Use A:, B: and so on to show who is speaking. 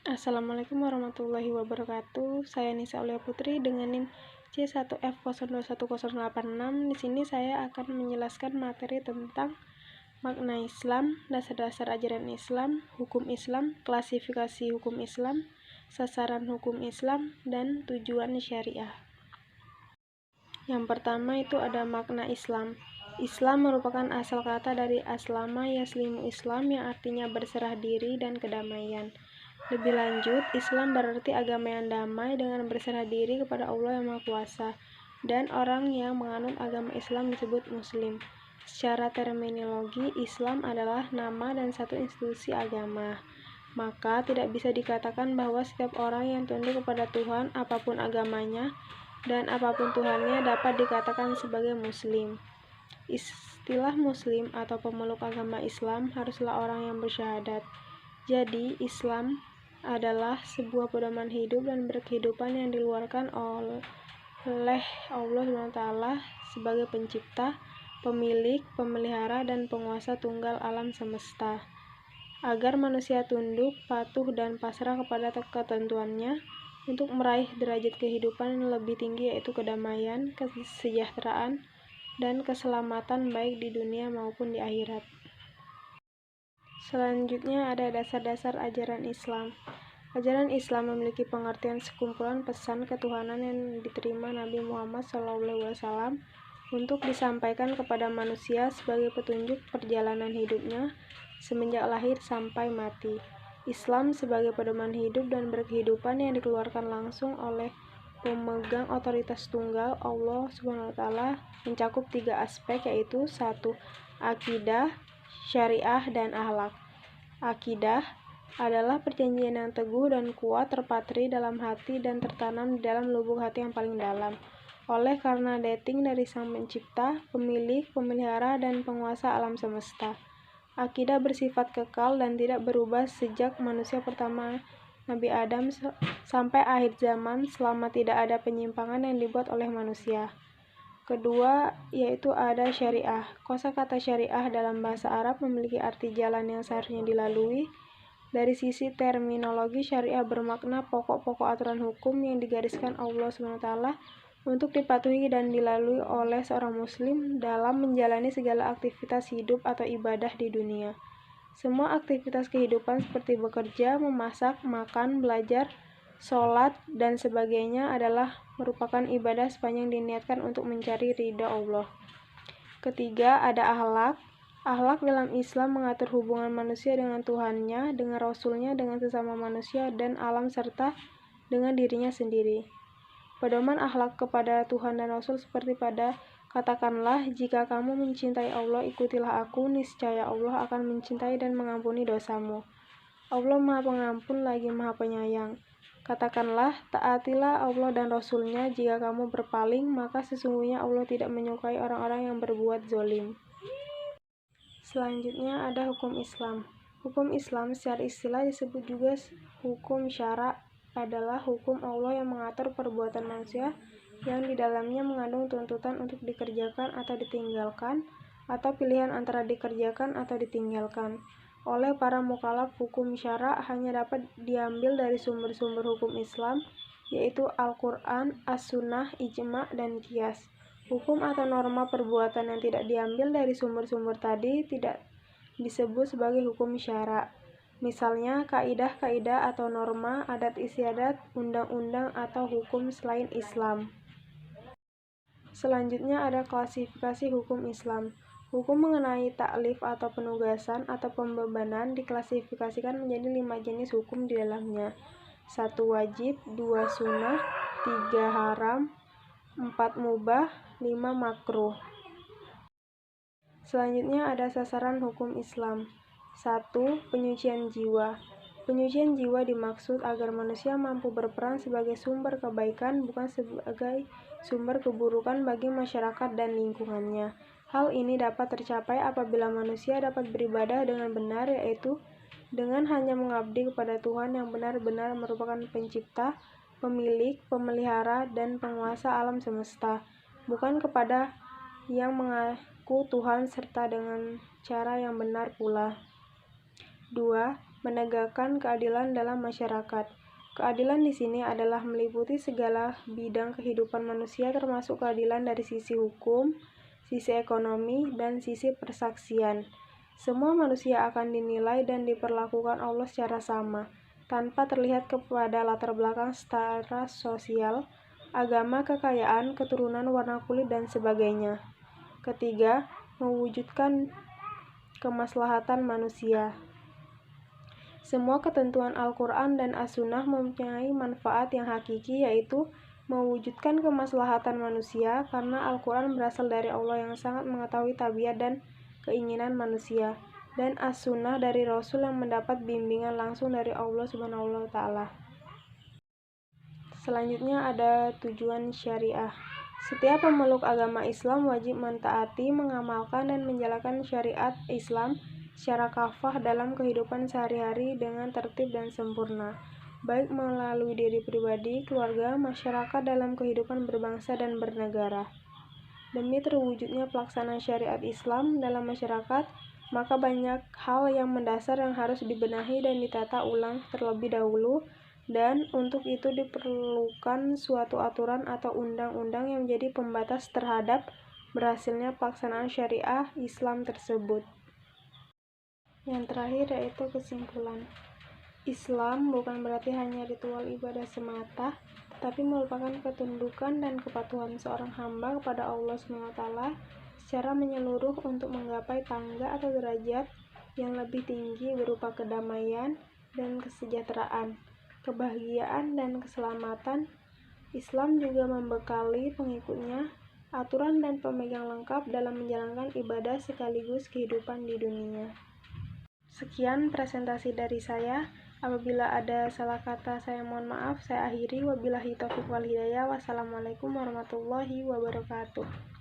A: Assalamualaikum warahmatullahi wabarakatuh. Saya Nisa Aulia Putri dengan NIM C1F021086. Di sini saya akan menjelaskan materi tentang makna Islam, dasar-dasar ajaran Islam, hukum Islam, klasifikasi hukum Islam, sasaran hukum Islam, dan tujuan syariah. Yang pertama itu ada makna Islam. Islam merupakan asal kata dari aslama yaslimu Islam yang artinya berserah diri dan kedamaian. Lebih lanjut, Islam berarti agama yang damai dengan berserah diri kepada Allah yang Maha Kuasa, dan orang yang menganut agama Islam disebut Muslim. Secara terminologi, Islam adalah nama dan satu institusi agama. Maka tidak bisa dikatakan bahwa setiap orang yang tunduk kepada Tuhan, apapun agamanya, dan apapun Tuhannya dapat dikatakan sebagai Muslim. Istilah Muslim atau pemeluk agama Islam haruslah orang yang bersyahadat. Jadi, Islam adalah sebuah pedoman hidup dan berkehidupan yang dikeluarkan oleh Allah SWT sebagai pencipta, pemilik, pemelihara, dan penguasa tunggal alam semesta, agar manusia tunduk, patuh, dan pasrah kepada ketentuannya untuk meraih derajat kehidupan yang lebih tinggi, yaitu kedamaian, kesejahteraan, dan keselamatan baik di dunia maupun di akhirat. Selanjutnya ada dasar-dasar ajaran Islam. Ajaran Islam memiliki pengertian sekumpulan pesan ketuhanan yang diterima Nabi Muhammad SAW untuk disampaikan kepada manusia sebagai petunjuk perjalanan hidupnya semenjak lahir sampai mati. Islam sebagai pedoman hidup dan berkehidupan yang dikeluarkan langsung oleh pemegang otoritas tunggal Allah SWT mencakup 3 aspek, yaitu 1. Akidah, syariah, dan akhlak. Akidah adalah perjanjian yang teguh dan kuat terpatri dalam hati dan tertanam di dalam lubuk hati yang paling dalam oleh karena dating dari Sang Pencipta, pemilik, pemelihara, dan penguasa alam semesta. Akidah bersifat kekal dan tidak berubah sejak manusia pertama Nabi Adam sampai akhir zaman selama tidak ada penyimpangan yang dibuat oleh manusia. Kedua, yaitu ada syariah. Kosakata syariah dalam bahasa Arab memiliki arti jalan yang seharusnya dilalui. Dari sisi terminologi, syariah bermakna pokok-pokok aturan hukum yang digariskan Allah SWT untuk dipatuhi dan dilalui oleh seorang muslim dalam menjalani segala aktivitas hidup atau ibadah di dunia. Semua aktivitas kehidupan seperti bekerja, memasak, makan, belajar, sholat, dan sebagainya adalah merupakan ibadah sepanjang diniatkan untuk mencari ridha Allah. Ketiga, ada akhlak. Akhlak dalam Islam mengatur hubungan manusia dengan Tuhannya, dengan Rasulnya, dengan sesama manusia dan alam, serta dengan dirinya sendiri. Pedoman akhlak kepada Tuhan dan Rasul seperti pada katakanlah, jika kamu mencintai Allah, ikutilah aku, niscaya Allah akan mencintai dan mengampuni dosamu. Allah Maha Pengampun lagi Maha Penyayang. Katakanlah, taatilah Allah dan Rasulnya. Jika kamu berpaling, maka sesungguhnya Allah tidak menyukai orang-orang yang berbuat zalim. Selanjutnya ada hukum Islam. Hukum Islam secara istilah disebut juga hukum syara, adalah hukum Allah yang mengatur perbuatan manusia yang di dalamnya mengandung tuntutan untuk dikerjakan atau ditinggalkan, atau pilihan antara dikerjakan atau ditinggalkan. Oleh para mukallaf, hukum syara hanya dapat diambil dari sumber-sumber hukum Islam, yaitu Al-Quran, As-Sunnah, Ijma', dan Qiyas. Hukum atau norma perbuatan yang tidak diambil dari sumber-sumber tadi tidak disebut sebagai hukum syara. Misalnya, kaidah-kaidah atau norma, adat istiadat, undang-undang, atau hukum selain Islam. Selanjutnya ada klasifikasi hukum Islam. Hukum mengenai taklif atau penugasan atau pembebanan diklasifikasikan menjadi 5 jenis hukum di dalamnya. 1 wajib, 2 sunnah, 3 haram, 4 mubah, 5 makruh. Selanjutnya ada sasaran hukum Islam. 1. Penyucian jiwa. Penyucian jiwa dimaksud agar manusia mampu berperan sebagai sumber kebaikan, bukan sebagai sumber keburukan bagi masyarakat dan lingkungannya. Hal ini dapat tercapai apabila manusia dapat beribadah dengan benar, yaitu dengan hanya mengabdi kepada Tuhan yang benar-benar merupakan pencipta, pemilik, pemelihara, dan penguasa alam semesta, bukan kepada yang mengaku Tuhan serta dengan cara yang benar pula. 2. menegakkan keadilan dalam masyarakat. Keadilan di sini adalah meliputi segala bidang kehidupan manusia termasuk keadilan dari sisi hukum, sisi ekonomi, dan sisi persaksian. Semua manusia akan dinilai dan diperlakukan Allah secara sama, tanpa terlihat kepada latar belakang secara sosial, agama, kekayaan, keturunan, warna kulit, dan sebagainya. Ketiga, mewujudkan kemaslahatan manusia. Semua ketentuan Al-Quran dan As-Sunnah mempunyai manfaat yang hakiki, yaitu mewujudkan kemaslahatan manusia, karena Al-Quran berasal dari Allah yang sangat mengetahui tabiat dan keinginan manusia, dan As-Sunnah dari Rasul yang mendapat bimbingan langsung dari Allah Subhanahu wa Ta'ala. Selanjutnya ada tujuan syariah. Setiap pemeluk agama Islam wajib mentaati, mengamalkan, dan menjalankan syariat Islam secara kafah dalam kehidupan sehari-hari dengan tertib dan sempurna, baik melalui diri pribadi, keluarga, masyarakat dalam kehidupan berbangsa dan bernegara. Demi terwujudnya pelaksanaan syariat Islam dalam masyarakat, maka banyak hal yang mendasar yang harus dibenahi dan ditata ulang terlebih dahulu, dan untuk itu diperlukan suatu aturan atau undang-undang yang menjadi pembatas terhadap berhasilnya pelaksanaan syariah Islam tersebut. Yang terakhir yaitu kesimpulan. Islam bukan berarti hanya ritual ibadah semata, tetapi merupakan ketundukan dan kepatuhan seorang hamba kepada Allah SWT secara menyeluruh untuk menggapai tangga atau derajat yang lebih tinggi berupa kedamaian dan kesejahteraan, kebahagiaan dan keselamatan. Islam juga membekali pengikutnya aturan dan pemegang lengkap dalam menjalankan ibadah sekaligus kehidupan di dunia. Sekian presentasi dari saya. Apabila ada salah kata, saya mohon maaf. Saya akhiri. Wabillahi taufiq wal hidayah. Wassalamualaikum warahmatullahi wabarakatuh.